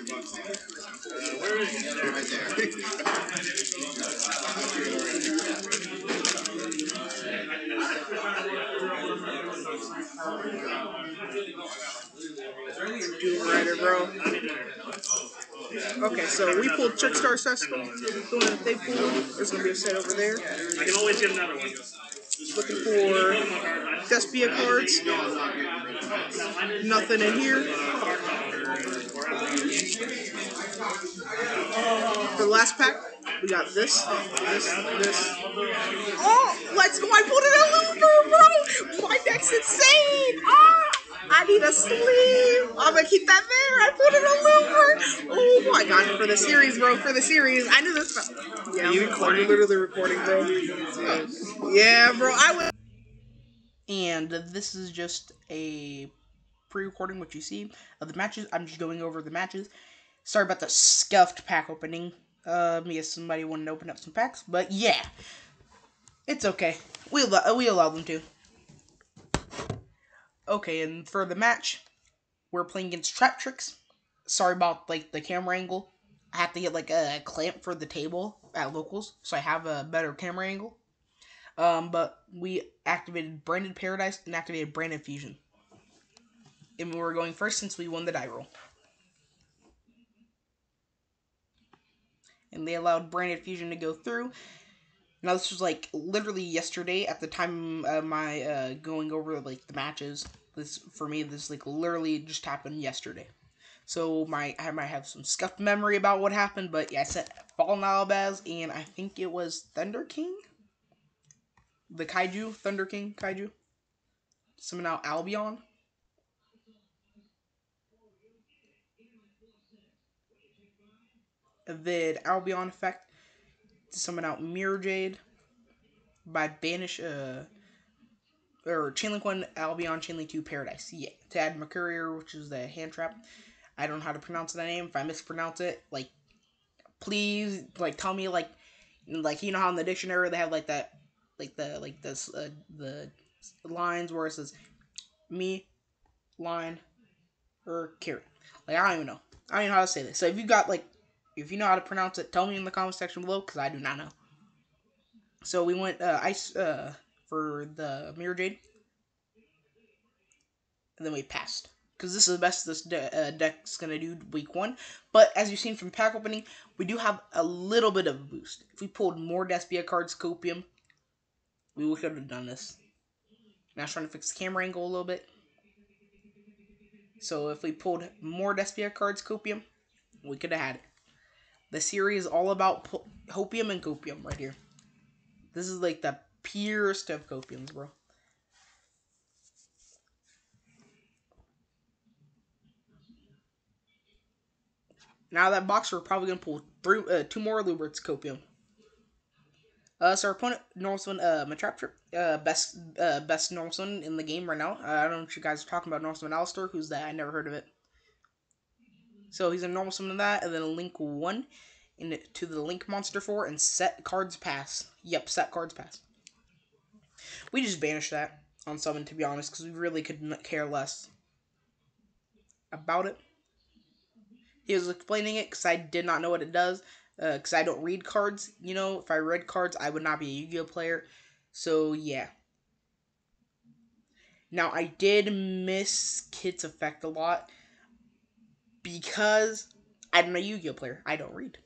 Where is it? Right there. Doom Rider, bro. Okay, so we pulled Trickstar Sesco. The one that they pulled, there's going to be a set over there. I can always get another one. Looking for Despia cards. Nothing in here. For the last pack, we got this. Oh, let's go. I pulled it a looper, bro. My deck's insane. Ah, I need a sleeve. I'm going to keep that there. I pulled it a looper. Oh, my God. For the series, bro. For the series. I knew this. Yeah, I'm literally recording, bro. Yeah, bro. And this is just a pre-recording, what you see of the matches. I'm just going over the matches. Sorry about the scuffed pack opening. Yes, somebody wanted to open up some packs, but yeah, it's okay. We allow them to. Okay, and for the match, we're playing against Trap Tricks. Sorry about like the camera angle. I have to get like a clamp for the table at locals, so I have a better camera angle. But we activated Branded Paradise and activated Branded Fusion. And we're going first since we won the die roll. And they allowed Branded Fusion to go through. Now this was like literally yesterday at the time of my going over like the matches. This for me, this like literally just happened yesterday. So I might have some scuffed memory about what happened, but yeah, I sent Fallen Alabaz and I think it was Thunder King? The Kaiju? Thunder King Kaiju? Summon out Albion. Then Albion effect to summon out Mirror Jade by banish or Chainlink 1 Albion, Chainlink 2 Paradise. Yeah, to add Mercurier, which is the hand trap. I don't know how to pronounce that name. If I mispronounce it, like please like tell me like you know how in the dictionary they have like that the lines where it says me line or carry. Like I don't even know. I don't even know how to say this. So if you know how to pronounce it, tell me in the comment section below because I do not know. So we went ice for the Mirror Jade, and then we passed because this is the best this deck's gonna do week 1. But as you've seen from pack opening, we do have a little bit of a boost. If we pulled more Despia cards, Copium, we could have done this. Now I was trying to fix the camera angle a little bit. So if we pulled more Despia cards, Copium, we could have had it. The series is all about Hopium and Copium right here. This is like the purest of Copiums, bro. Now that box, we're probably going to pull 2 more Luberts Copium. So our opponent, Norseman Matraptrip, best Norseman in the game right now. I don't know what you guys are talking about. Norseman Alistair, who's that? I never heard of it. So he's a normal summon of that, and then a Link 1 into the Link Monster 4, and set cards pass. Yep, set cards pass. We just banished that on summon, to be honest, because we really could care less about it. He was explaining it because I did not know what it does. Because I don't read cards. You know, if I read cards, I would not be a Yu-Gi-Oh player. So, yeah. Now, I did miss Kit's effect a lot. Because I'm a Yu-Gi-Oh player. I don't read.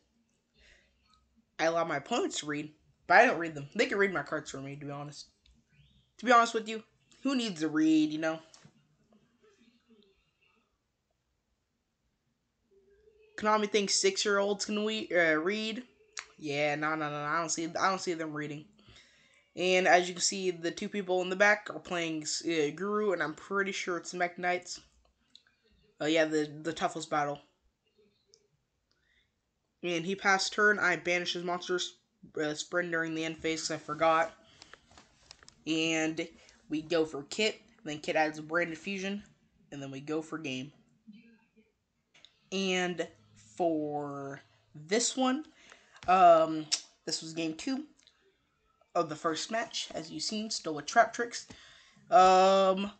I allow my opponents to read. But I don't read them. They can read my cards for me, to be honest. To be honest with you, who needs to read, you know? Konami thinks 6-year-olds can read. Yeah, no. I don't see them reading. And as you can see, the 2 people in the back are playing Guru, and I'm pretty sure it's Mech Knights. Yeah, the toughest battle. And he passed turn. I banished his monsters sprint during the end phase because I forgot. And we go for Kit. Then Kit adds a Branded Fusion. And then we go for game. And for this one, this was game 2 of the first match, as you've seen, still with Trap Tricks. And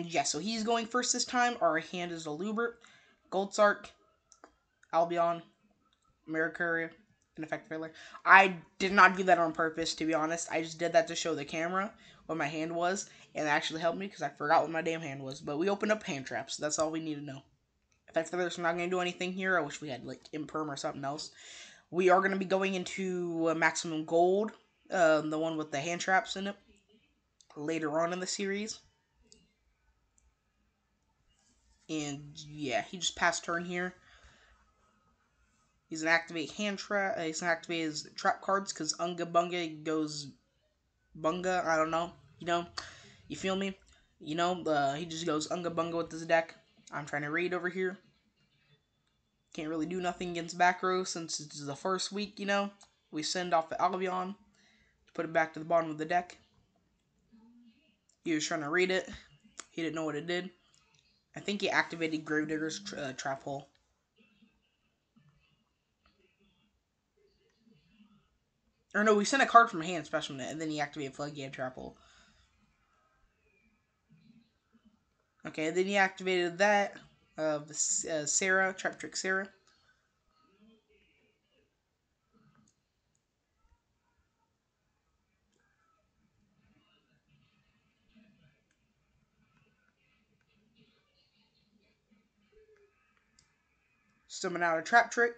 yeah, so he's going first this time. Our hand is a Lubert, Goldsark, Albion, Mercury, and Effect Failure. I did not do that on purpose, to be honest. I just did that to show the camera what my hand was, and it actually helped me because I forgot what my damn hand was. But we opened up hand traps. That's all we need to know. Effect Failure, so we're not going to do anything here. I wish we had, like, Imperm or something else. We are going to be going into Maximum Gold, the one with the hand traps in it, later on in the series. And, yeah, he just passed turn here. He's gonna activate hand trap. He's gonna activate his trap cards because Unga Bunga goes Bunga. I don't know. You feel me? He just goes Unga Bunga with his deck. I'm trying to raid over here. Can't really do nothing against back row since it's the first week. We send off the Albion to put it back to the bottom of the deck. He was trying to raid it. He didn't know what it did. I think he activated Gravedigger's trap hole. Or no, we sent a card from hand, special and then he activated Floodgate Trap Hole. Okay, then he activated that. The Sarah, Trap Trick Sarah. Summon out a Trap Trick.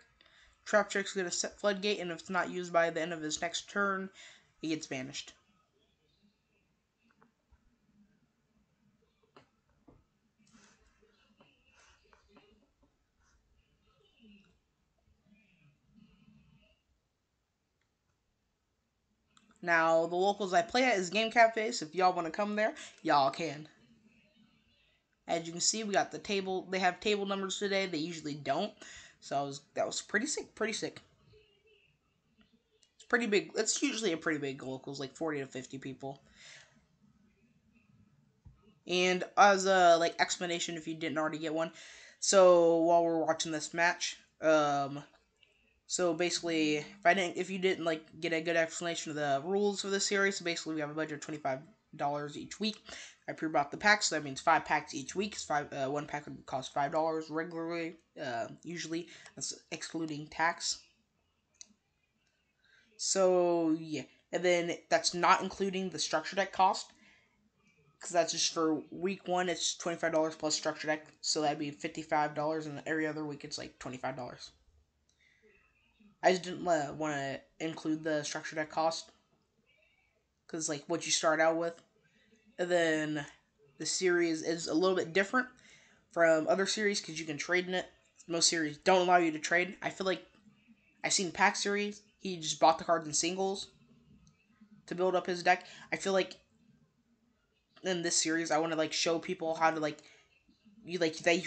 Trap Trick's going to set Floodgate, and if it's not used by the end of his next turn, it gets banished. Now, the locals I play at is Game Cafe, so if y'all want to come there, y'all can. As you can see, we got the table. They have table numbers today. They usually don't. So that was pretty sick. Pretty sick. It's pretty big. It's usually a pretty big locals, like 40 to 50 people. And as a explanation, if you didn't already get one, so while we're watching this match, so basically, if you didn't get a good explanation of the rules for this series, so basically we have a budget of $25 each week. I pre-bought the packs, so that means 5 packs each week. One pack would cost $5 regularly, usually. That's excluding tax. So yeah, and then that's not including the structure deck cost, because that's just for week one. It's $25 plus structure deck, so that'd be $55, and every other week it's like $25. I just didn't want to include the structure deck cost, because what you start out with. And then the series is a little bit different from other series because you can trade in it. Most series don't allow you to trade. I feel like I've seen Pack series, he just bought the cards in singles to build up his deck. I feel like in this series I want to show people how to that you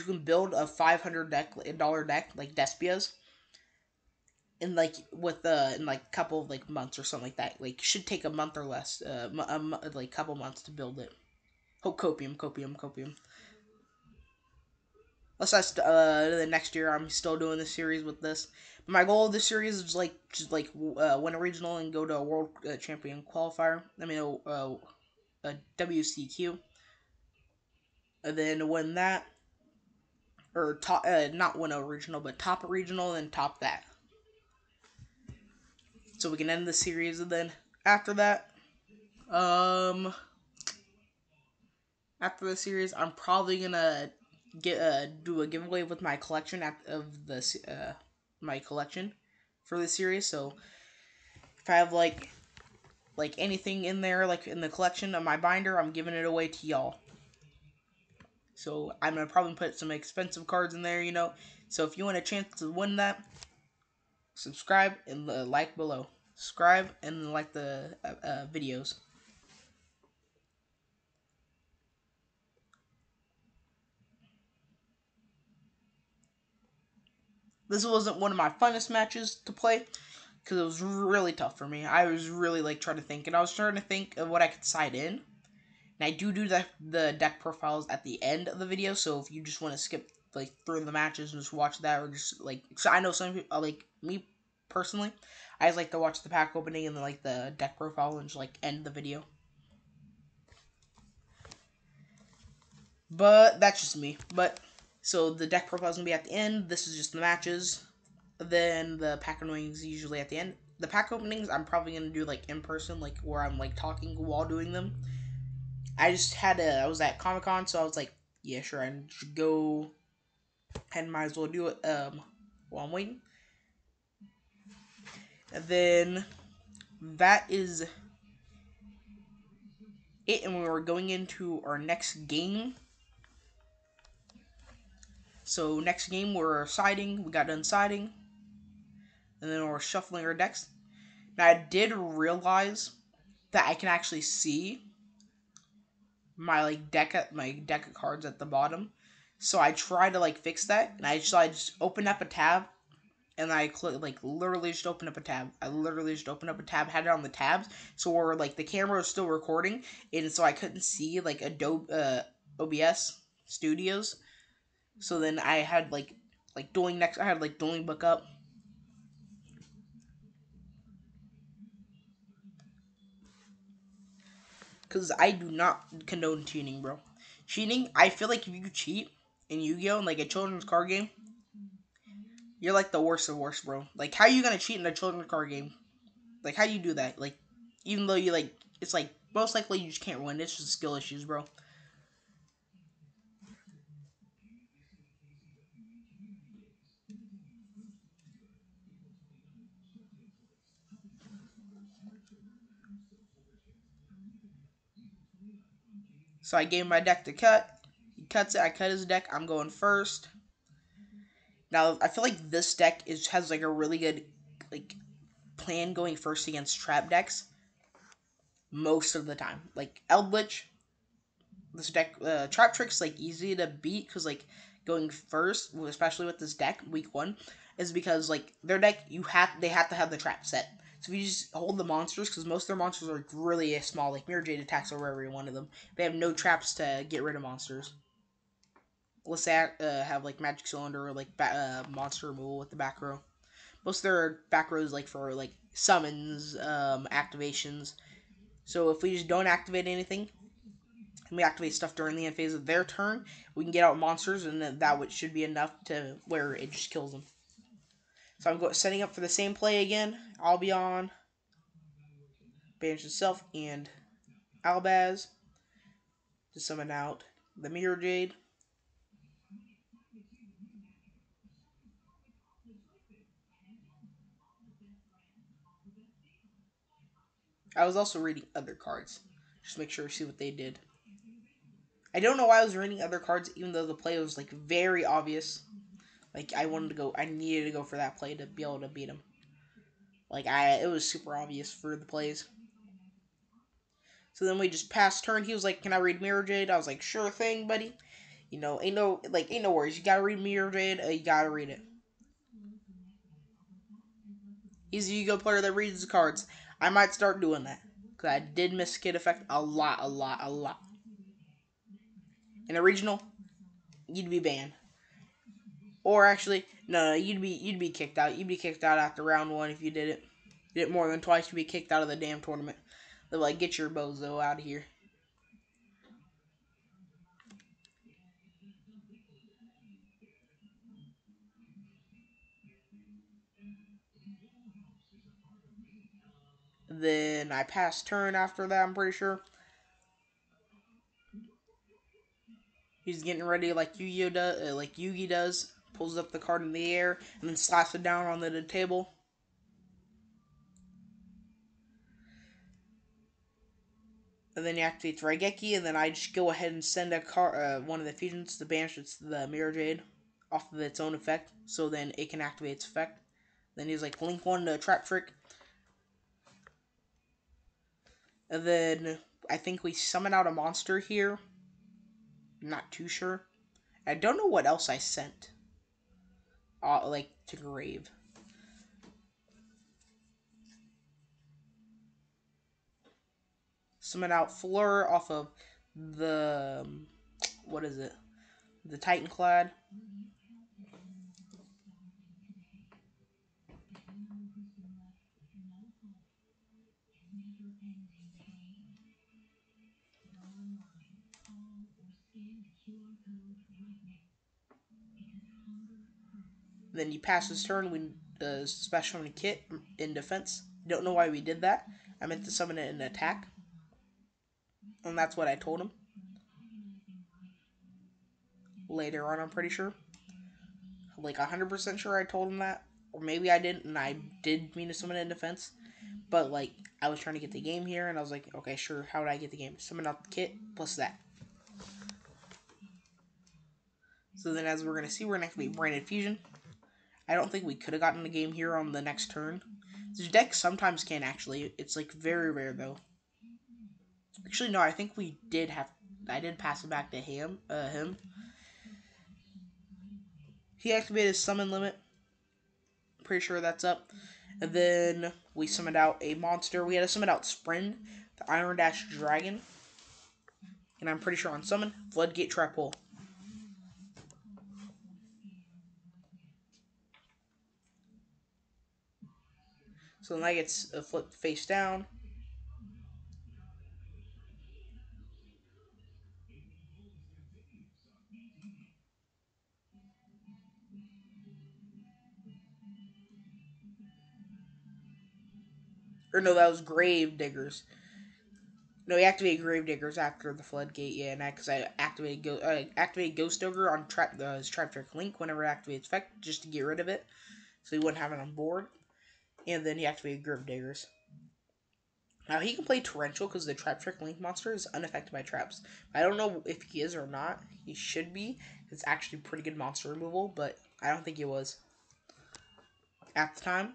can build a $500 deck like Despia's in a couple of months or something like that. Should take a month or less, couple months to build it. Oh, copium. That's the next year. I'm still doing this series with this. But my goal of this series is win a regional and go to a world champion qualifier. I mean a WCQ, and then win that, or top not win a regional, but top a regional and top that. So we can end the series, and then after that, after the series, I'm probably gonna do a giveaway with my collection of my collection for the series. So if I have anything in there in the collection of my binder, I'm giving it away to y'all. So I'm gonna probably put some expensive cards in there, So if you want a chance to win that, subscribe and like below. Subscribe and like the videos. This wasn't one of my funnest matches to play because it was really tough for me. I was really trying to think, and I was trying to think of what I could side in. And I do the deck profiles at the end of the video, so if you just want to skip through the matches and just watch that, or just so I know some people me personally, I just like to watch the pack opening and then the deck profile and just end the video. But that's just me. But so the deck profile is gonna be at the end. This is just the matches. Then the pack openings usually at the end. The pack openings I'm probably gonna do like in person, like where I'm like talking while doing them. I was at Comic Con, so I was like, yeah, sure, I should go and might as well do it while I'm waiting. And then that is it, and we were going into our next game. So next game we're siding. We got done siding, and then we're shuffling our decks. Now I did realize that I can actually see my deck of cards at the bottom. So I tried to like fix that, and I just opened up a tab, and literally just opened up a tab. I literally just opened up a tab, had it on the tabs, so where like the camera was still recording, and so I couldn't see like Adobe OBS Studios. So then I had like dueling next. I had like dueling book up. Because I do not condone cheating, bro. Cheating, I feel like if you cheat in Yu-Gi-Oh! In like a children's card game, you're like the worst of worst, bro. Like, how are you gonna cheat in a children's card game? Like, how you do that? Like, even though you like, it's like most likely you just can't win. It's just skill issues, bro. So I gave him my deck to cut. He cuts it. I cut his deck. I'm going first. Now I feel like this deck has like a really good like plan going first against trap decks most of the time. Like Eldritch, this deck trap trick's like easy to beat because like going first, especially with this deck week one, is because like their deck they have to have the trap set. So if you just hold the monsters, because most of their monsters are really small, like Mirror Jade attacks over every one of them. They have no traps to get rid of monsters. Let's say have like Magic Cylinder or like monster removal with the back row. Most of their back rows like for like summons, activations. So if we just don't activate anything, and we activate stuff during the end phase of their turn, we can get out monsters, and then that should be enough to where it just kills them. So I'm setting up for the same play again. Albion, Banish itself, and Albaz to summon out the Mirror Jade. I was also reading other cards. Just make sure to see what they did. I don't know why I was reading other cards, even though the play was like very obvious. Like I needed to go for that play to be able to beat him. It was super obvious for the plays. So then we just passed turn. He was like, "Can I read Mirror Jade?" I was like, "Sure thing, buddy." You know, ain't no worries. You gotta read Mirror Jade. You gotta read it. He's a Yu-Gi-Oh player that reads the cards. I might start doing that because I did miss Kid Effect a lot, a lot, a lot. In original, you'd be banned. Or actually, no, you'd be kicked out. You'd be kicked out after round one if you did it. Did it more than twice, you'd be kicked out of the damn tournament. They're like, get your bozo out of here. Then I pass turn after that. I'm pretty sure he's getting ready like Yugi does. Pulls up the card in the air and then slaps it down on the table. And then he activates Raigeki, and then I just go ahead and send one of the fusions to banish the Mirror Jade off of its own effect, so then it can activate its effect. Then he's like, link one to Trap Trick. And then I think we summon out a monster here. I'm not too sure. I don't know what else I sent. Like to grave. Summon out Fleur off of the what is it? The Titan Clad. Then you pass his turn. We special summon a kit in defense. Don't know why we did that. I meant to summon it in attack, and that's what I told him. Later on, I'm pretty sure, like 100% sure I told him that, or maybe I didn't, and I did mean to summon it in defense. But like I was trying to get the game here, and I was like, okay, sure. How would I get the game? Summon out the kit plus that. So then, as we're gonna see, we're gonna activate Branded Fusion. I don't think we could have gotten the game here on the next turn. This deck sometimes can actually. It's like very rare though. Actually, no. I think we did have. I did pass it back to him. He activated his summon limit. Pretty sure that's up. And then we summoned out a monster. We had to summon out Sprin, the Iron Dash Dragon. And I'm pretty sure on summon, Floodgate Trap Hole. So then that gets flipped face down. Or no, that was Grave Diggers. No, he activated Grave Diggers after the Floodgate. Yeah, and because I activated Ghost Ogre on his Trap Trick Link whenever it activates effect, just to get rid of it, so he wouldn't have it on board. And then he activated Grave Diggers. Now he can play Torrential because the Trap Trick Link monster is unaffected by traps. I don't know if he is or not. He should be. It's actually pretty good monster removal, but I don't think it was at the time.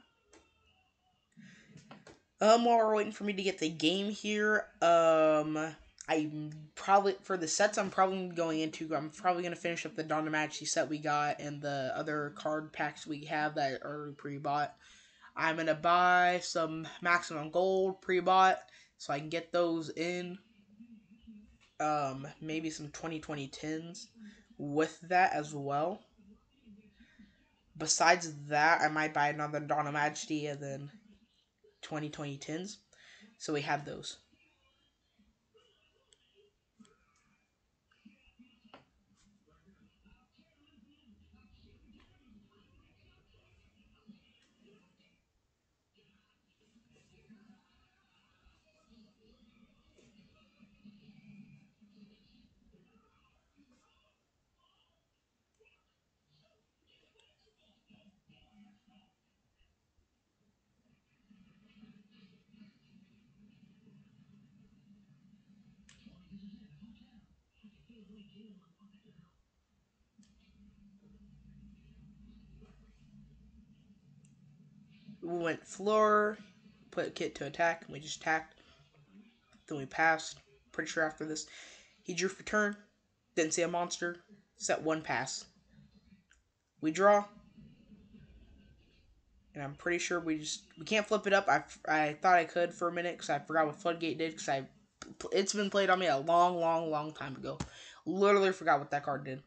While we're waiting for me to get the game here, I'm probably for the sets I'm probably going into. I'm probably gonna finish up the Dawn of Majesty set we got and the other card packs we have that are pre-bought. I'm gonna buy some maximum gold pre-bought so I can get those in. Maybe some 2020 tins with that as well. Besides that, I might buy another Dawn of Majesty and then 2020 tins. So we have those. We went floor, put kit to attack, and we just attacked. Then we passed. Pretty sure after this, he drew for turn. Didn't see a monster. Set one pass. We draw. And I'm pretty sure we can't flip it up. I thought I could for a minute because I forgot what Floodgate did because it's been played on me a long time ago. Literally forgot what that card did.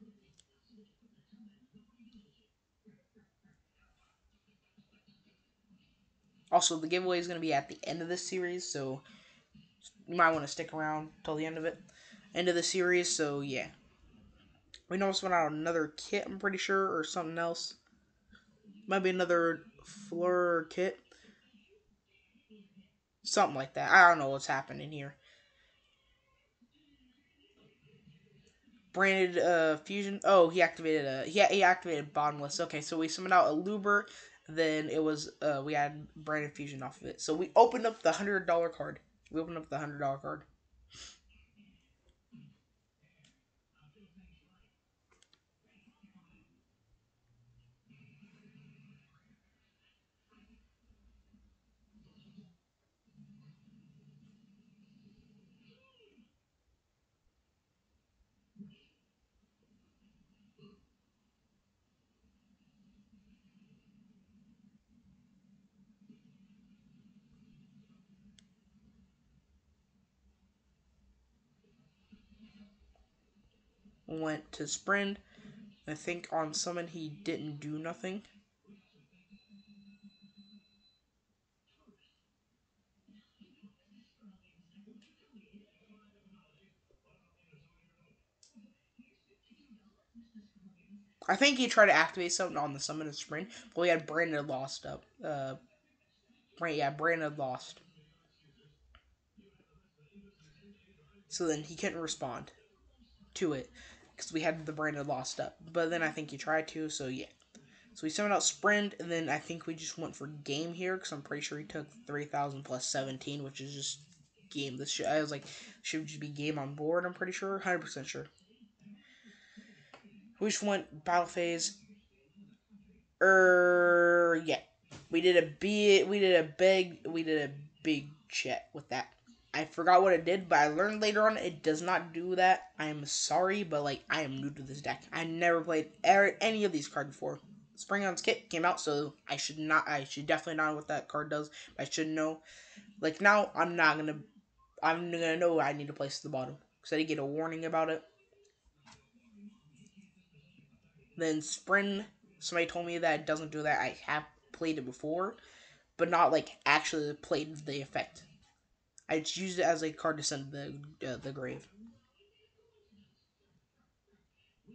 Also, the giveaway is going to be at the end of this series, so you might want to stick around till the end of it. End of the series, so yeah. We almost went out another kit, I'm pretty sure, or something else. Might be another floor kit. Something like that. I don't know what's happening here. Branded fusion. Oh, he activated he activated bottomless. Okay, so we summoned out a Luber. Then it was we had branded fusion off of it. So we opened up the $100 card. We opened up the $100 card. Went to sprint. I think on summon he didn't do nothing. I think he tried to activate something on the summon of Sprint, but we had Brandon lost up. Brandon lost. So then he couldn't respond to it because we had the Brandon lost up. But then I think he tried to, so yeah. So we summoned out Sprint, and then I think we just went for game here because I'm pretty sure he took 3,000 plus 17, which is just game. I was like, should just be game on board. I'm pretty sure, 100% sure. We just went battle phase. Yeah, we did a big chat with that. I forgot what it did, but I learned later on it does not do that. I am sorry, but like I am new to this deck. I never played any of these cards before. Spring On's Kit came out, so I should definitely not know what that card does. I should know. Like now, I'm gonna know I need to place at the bottom because I did get a warning about it. Then Spring, somebody told me that it doesn't do that. I have played it before, but not like actually played the effect. I just used it as a card to send the grave,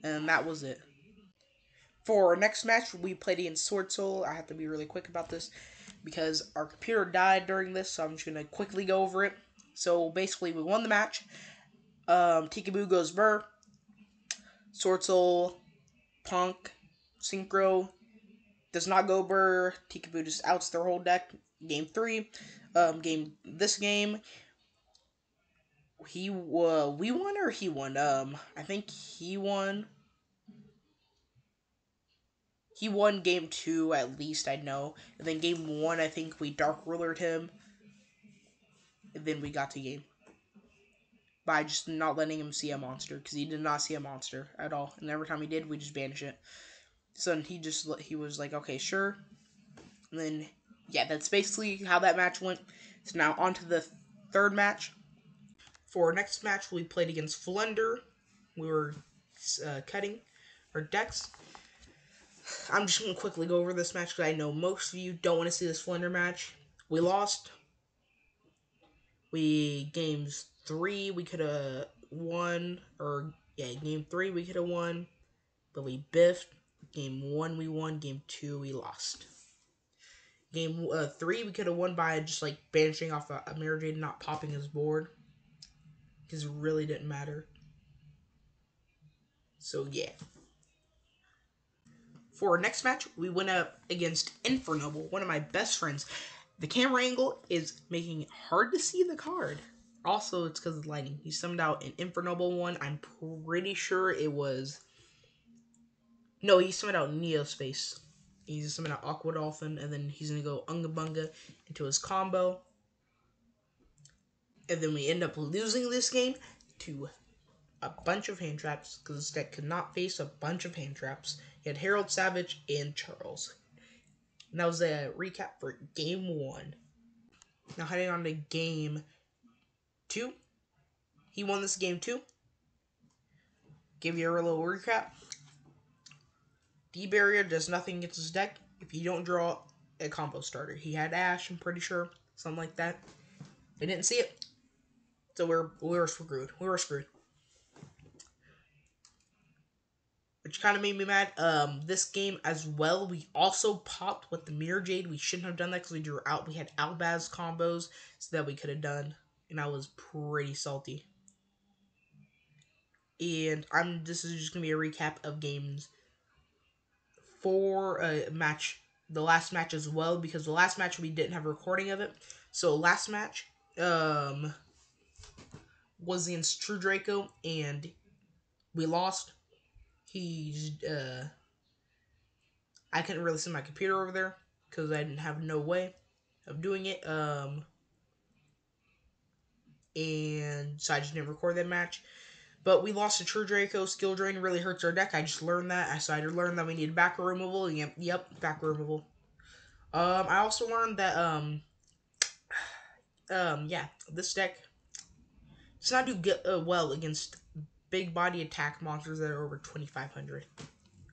and that was it. For our next match, we played against Sword Soul. I have to be really quick about this because our computer died during this, so I'm just gonna quickly go over it. So basically, we won the match. Tikaboo goes Burr, Sword Soul, Punk, Synchro does not go Burr. Tikaboo just outs their whole deck. Game 3. This game, we won or he won. I think he won. He won game 2 at least, I know. And then game 1, I think we Dark Rulered him. And then we got to game by just not letting him see a monster because he did not see a monster at all. And every time he did, we just banish it. So he was like, okay, sure. And then yeah, that's basically how that match went. So now on to the third match. For our next match, we played against Flunder. We were cutting our decks. I'm just going to quickly go over this match because I know most of you don't want to see this Flunder match. We lost. Games 3, we could have won. Game 3, we could have won. But we biffed. Game 1, we won. Game 2, we lost. Game 3, we could have won by just like banishing off a Mirror Jade, not popping his board. Because it really didn't matter. So yeah. For our next match, we went up against Infernoble, one of my best friends. The camera angle is making it hard to see the card. Also, it's because of the lighting. He summoned out an Infernoble one. I'm pretty sure it was... No, he summoned out Neospace. He's summoned out Aqua Dolphin, and then he's going to go Unga Bunga into his combo. And then we end up losing this game to a bunch of hand traps because this deck could not face a bunch of hand traps. He had Harold Savage and Charles. And that was a recap for game 1. Now heading on to game 2. He won this game 2. Give you a little recap. D-Barrier does nothing against his deck if you don't draw a combo starter. He had Ash, I'm pretty sure. Something like that. I didn't see it. So we were screwed. We were screwed. Which kind of made me mad. This game as well, we also popped with the Mirror Jade. We shouldn't have done that because we drew out. We had Albaz combos so that we could have done, and I was pretty salty. And this is just gonna be a recap of games for a match, the last match as well, because the last match we didn't have a recording of it. So last match, was against True Draco, and we lost. I couldn't really see my computer over there because I didn't have no way of doing it. And so I just didn't record that match. But we lost to True Draco. Skill Drain really hurts our deck. I just learned that. So I learned that we need back row removal. Yep, back row removal. I also learned that this deck does not do well against big body attack monsters that are over 2,500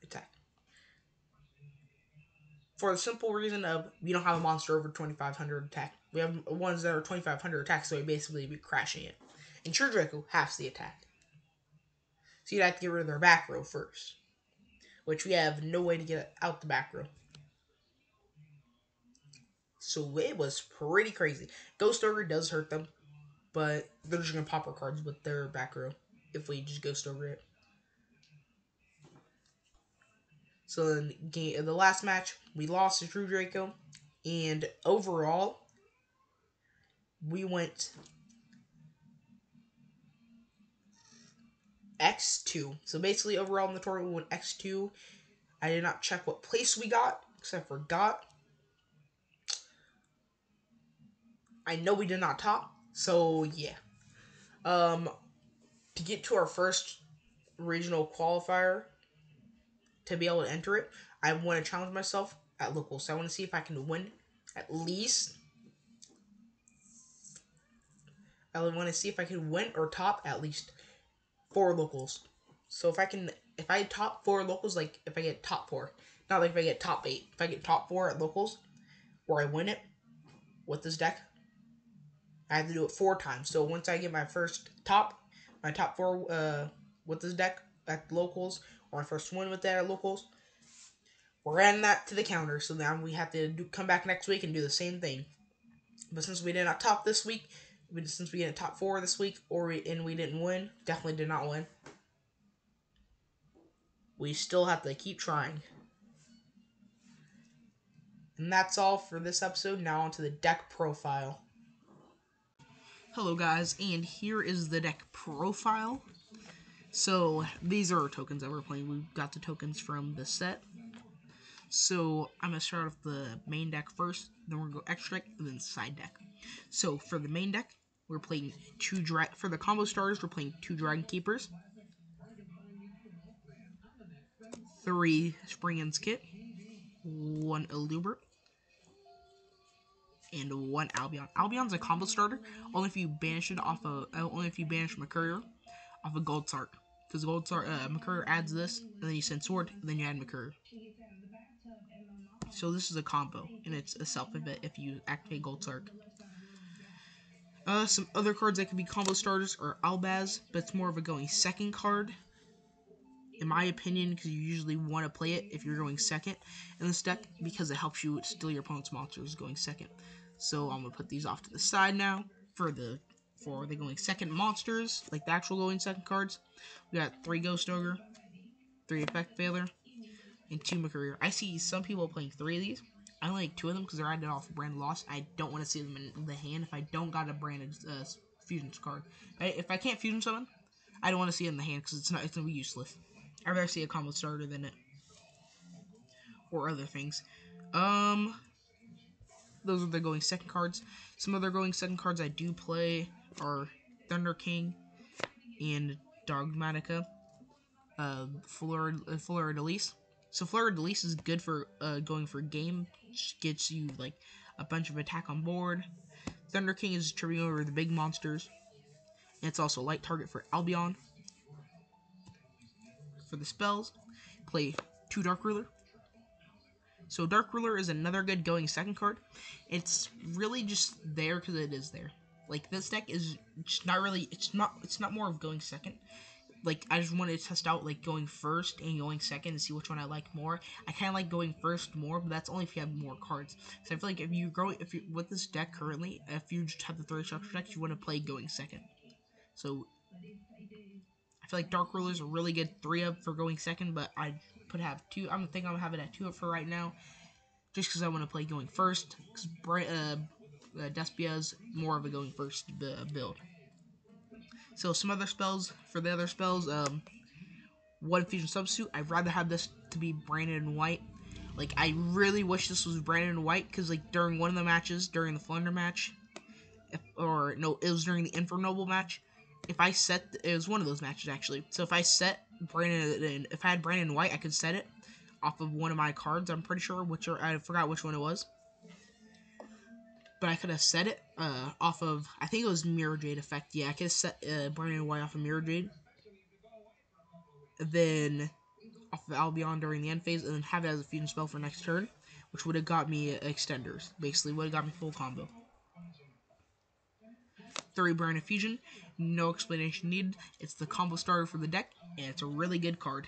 attack. For the simple reason of we don't have a monster over 2,500 attack. We have ones that are 2,500 attack, so we basically be crashing it. And True Draco halves the attack. So you'd have to get rid of their back row first. which we have no way to get out the back row. So it was pretty crazy. Ghost Ogre does hurt them, but they're just gonna pop our cards with their back row if we just Ghost Ogre it. So in the last match, we lost to True Draco, and overall, we went X2. So basically, overall in the tournament, we went X2. I did not check what place we got, because I forgot. I know we did not top, so yeah. To get to our first regional qualifier, to be able to enter it, I want to challenge myself at locals. So I want to see if I can win at least. I want to see if I can win or top at least 4 locals. So if I top 4 locals, like if I get top 4, not like if I get top 8, if I get top 4 at locals, where I win it with this deck, I have to do it 4 times. So once I get my top 4 with this deck at locals, or my first win with that at locals, we're adding that to the counter. So now we have to come back next week and do the same thing. But since we did not top this week, since we didn't top 4 this week, and we didn't win, definitely did not win, we still have to keep trying. And that's all for this episode. Now onto the deck profile. Hello guys, and here is the deck profile. So these are our tokens that we're playing. We got the tokens from the set. So I'm going to start off the main deck first, then we're going to go extra deck, and then side deck. So for the main deck, we're playing for the combo starters, we're playing 2 Dragon Keepers, 3 Spring and Skit, 1 Elubert, and 1 Albion. Albion's a combo starter only if you banish it off of only if you banish Mercurial off of Gold Sark. Because Gold Sark Mercurial adds this, and then you send Sword, and then you add Mercurial. So this is a combo, and it's a self-event if you activate Gold Sark. Some other cards that could be combo starters are Albaz, but it's more of a going second card, in my opinion, because you usually want to play it if you're going second in this deck, because it helps you steal your opponent's monsters going second. So I'm going to put these off to the side now for the going second monsters, like the actual going second cards. We got 3 Ghost Ogre, 3 Effect Failure, and 2 Mercurial. I see some people playing 3 of these. I only like 2 of them because they're added off brand loss. I don't want to see them in the hand if I don't got a branded fusion card. If I can't fusion summon, I don't want to see it in the hand because it's gonna be useless. I'd rather see a combo starter than it, or other things. Those are the going second cards. Some other going second cards I do play are Thunder King and Dogmatica. Fleur de Lis. So Fleur de Lis is good for going for game. Just gets you like a bunch of attack on board. Thunder King is tripping over the big monsters. And it's also a light target for Albion. For the spells, play 2 Dark Ruler. So Dark Ruler is another good going second card. It's really just there because it is there. Like this deck is just not really. It's not more of going second. Like I just wanted to test out like going first and going second and see which one I like more. I kind of like going first more, but that's only if you have more cards. So I feel like if you with this deck currently, if you just have the 3 structure decks, you want to play going second. So I feel like Dark Ruler is a really good 3-up for going second, but I could have 2. I'm gonna have it at 2-up for right now, just because I want to play going first. Because Despia is more of a going first build. So some other spells, for the other spells, 1 Fusion Substitute. I'd rather have this to be branded in white. Like, I really wish this was branded in white, because, like, during one of the matches, during the Flunder match, it was during the Infernoble match, it was one of those matches, actually. So if I set Brandon, if I had Brandon White, I could set it off of one of my cards, I'm pretty sure, I forgot which one it was. But I could have set it off of, I think it was Mirror Jade effect. Yeah, I could have set Brandon White off of Mirror Jade. Then off of Albion during the end phase, and then have it as a fusion spell for next turn, which would have got me extenders. Basically, would have got me full combo. 3 Brandon Fusion, no explanation needed. It's the combo starter for the deck, and it's a really good card.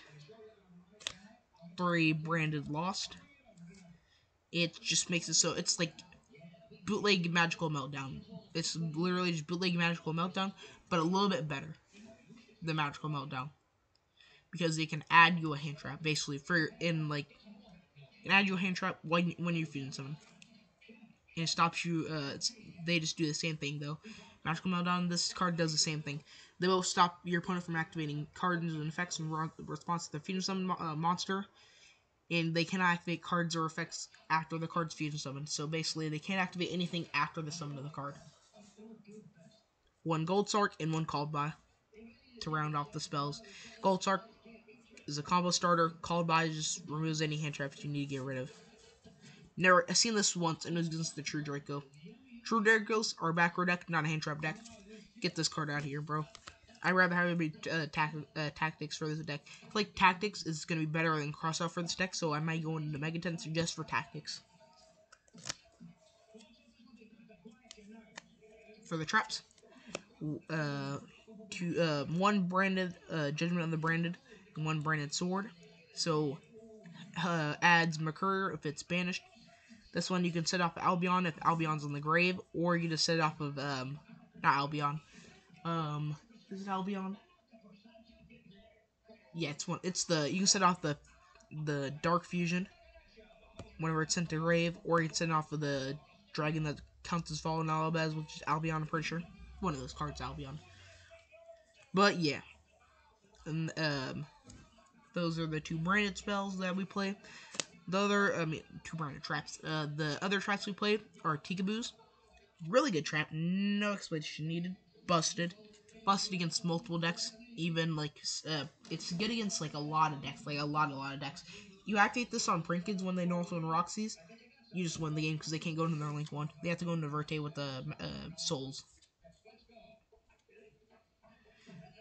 3 branded Lost. It just makes it so it's like bootleg Magical Meltdown. It's literally just bootleg Magical Meltdown, but a little bit better than Magical Meltdown because they can add you a hand trap basically for in like can add you a hand trap when you're feeding someone. And it stops you. They just do the same thing though. Magical Meltdown. This card does the same thing. They will stop your opponent from activating cards and effects in response to the fusion summon monster, and they cannot activate cards or effects after the card's fusion summon. So basically, they can't activate anything after the summon of the card. 1 Gold Sark and 1 Called By to round off the spells. Gold Sark is a combo starter. Called By just removes any hand traps you need to get rid of. Never, I've seen this once, and it was against the True Draco. True Dracos are a back row deck, not a hand trap deck. Get this card out of here, bro. I'd rather have it be Tactics for this deck. I feel like Tactics is going to be better than Crossout for this deck, so I might go into Mega Tensor just for Tactics. For the traps, 1 branded Judgment of the Branded, and 1 branded Sword. So, adds Mercurier if it's banished. This one you can set off Albion if Albion's on the grave, or you just set it off of, not Albion. Is it Albion? Yeah, you can set off the Dark Fusion whenever it's sent to grave, or you can set it off of the dragon that counts as Fallen Alabaz, which is Albion, I'm pretty sure. One of those cards, Albion. But yeah. And, those are the 2 branded spells that we play. The other, 2 branded traps. The other traps we play are Tikaboos. Really good trap, no explanation needed. Busted against multiple decks. Even like it's good against like a lot of decks, like a lot of decks. You activate this on Prinkids when they North and Roxy's, you just win the game because they can't go into their Link 1. They have to go into Verte with the Souls.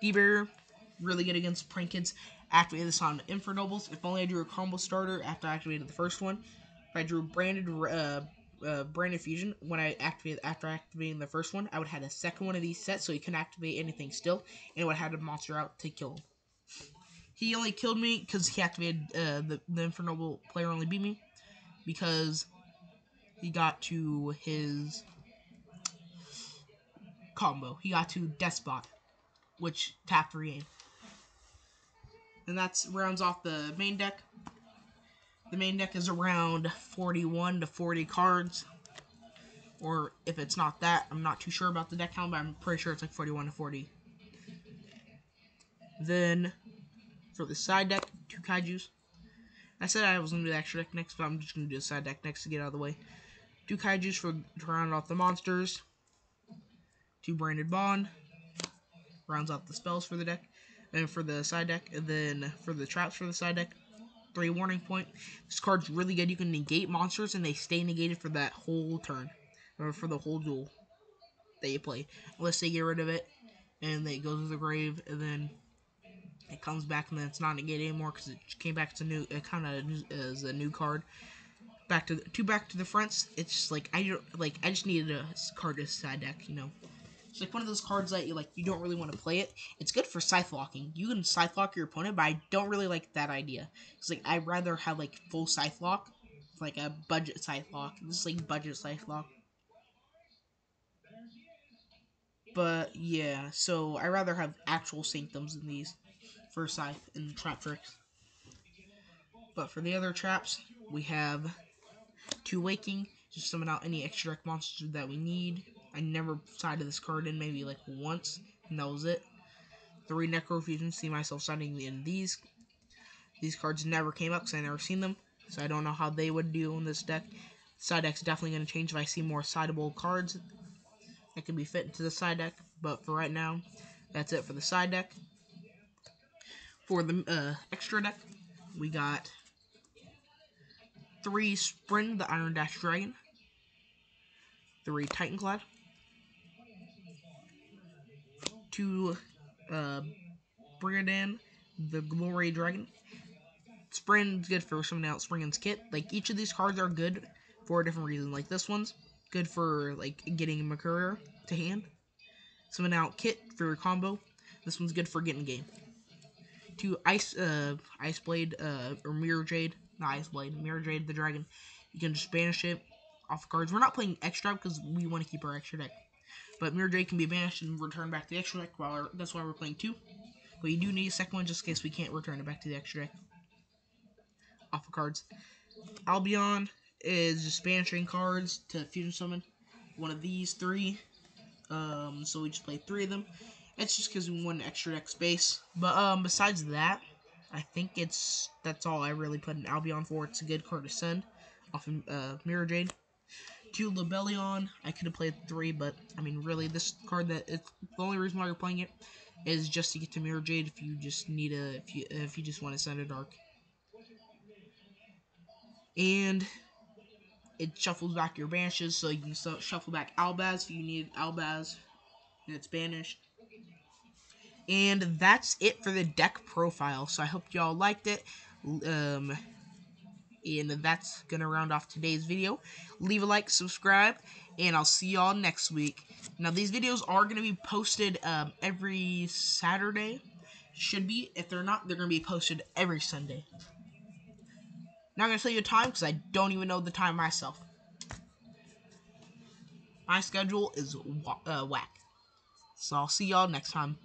D-Barrier, really good against Prinkids. Activate this on Infernobles. If only I drew a combo starter after I activated the first one. If I drew branded Fusion after activating the first one, I would have had a second one of these set, so he couldn't activate anything still, and it would have had a monster out to kill him. He only killed me because he activated the Infernoble player only beat me because he got to his combo. He got to Despia, which tapped regain. And that rounds off the main deck. The main deck is around 41 to 40 cards. Or if it's not that, I'm not too sure about the deck count, but I'm pretty sure it's like 41 to 40. Then, for the side deck, 2 Kaijus. I said I was going to do the extra deck next, but I'm just going to do the side deck next to get out of the way. 2 Kaijus to round off the monsters. 2 Branded Bond. Rounds off the spells for the deck. And for the side deck. And then for the traps for the side deck, 3 Warning Point. This card's really good. You can negate monsters, and they stay negated for that whole turn. Or for the whole duel that you play. Unless they get rid of it, and it goes to the grave, and then it comes back, and then it's not negated anymore because it came back to new. It kind of is a new card. Back to the fronts. It's just like I just needed a card to side deck. It's like one of those cards that you don't really want to play it. It's good for scythe locking. You can scythe lock your opponent, but I don't really like that idea. It's like I'd rather have like full scythe lock, like a budget scythe lock. This is like budget scythe lock. But yeah, so I rather have actual sanctums than these for scythe and trap tricks. But for the other traps, we have 2 Waking, just summon out any extra deck monsters that we need. I never sided this card in, maybe like once, and that was it. 3 Necrofusion, see myself siding in these. These cards never came up because I never seen them, so I don't know how they would do in this deck. Side deck's definitely going to change if I see more sideable cards that can be fit into the side deck, but for right now, that's it for the side deck. For the extra deck, we got 3 Spring, the Iron Dash Dragon, 3 Titanclad, 2 Brigadan, the Glory Dragon. Spring's good for summoning out Springin's Kit. Like, each of these cards are good for a different reason. Like, this one's good for, like, getting Mercurier to hand. Summon out Kit for your combo. This one's good for getting game. 2 Ice Blade, or Mirror Jade, not Ice Blade, Mirror Jade the dragon. You can just banish it off cards. We're not playing extra because we want to keep our extra deck. But Mirror Jade can be banished and returned back to the extra deck. That's why we're playing 2. But you do need a second one just in case we can't return it back to the extra deck off of cards. Albion is just banishing cards to fusion summon one of these 3. So we just play 3 of them. It's just because we want an extra deck space. But besides that, I think that's all I really put an Albion for. It's a good card to send off of Mirror Jade. 2 Lebellion, I could have played 3, but I mean really this card the only reason why you're playing it is just to get to Mirror Jade if you just need if you just want to send a dark. And it shuffles back your banishes, so you can shuffle back Albaz if you need Albaz, and it's banished. And that's it for the deck profile. So I hope y'all liked it. And that's gonna round off today's video. Leave a like, subscribe, and I'll see y'all next week. Now these videos are gonna be posted every Saturday. Should be. If they're not, they're gonna be posted every Sunday. Not gonna tell you a time because I don't even know the time myself. My schedule is whack. So I'll see y'all next time.